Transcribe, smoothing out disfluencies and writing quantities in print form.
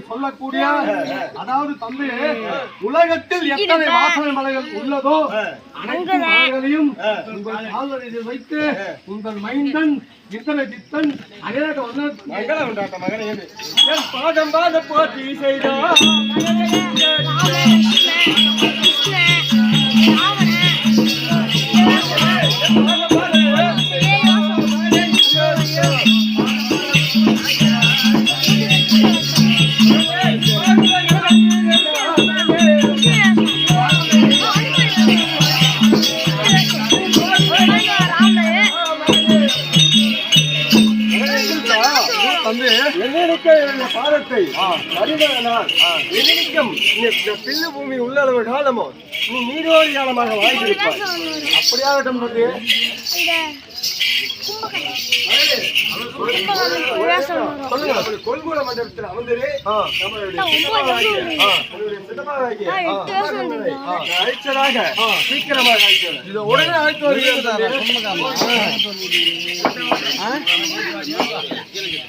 சொல்லக்கூடிய அதாவது தம்பி உலகத்தில் எத்தனை வாசனை மலைகள் உள்ளதோ அனைத்து மலைகளையும் உங்கள் கால்வரையில் வைத்து உங்கள் மைந்தன் இத்தனை அநேக மகனே என் பாதம் பாத போட்டி செய்தார் பாதத்தை பில்லு பூமி உள்ளளவு காலமோ நீ நீரோடி காலமாக வாழ்ந்திருப்பாய். அப்படியாகட்டும் கொள்கூட மண்டபத்தில் அமர்ந்தே அழைச்சதாக சீக்கிரமாக அழைத்தது. இது உடனே அழைத்து வருகிறது.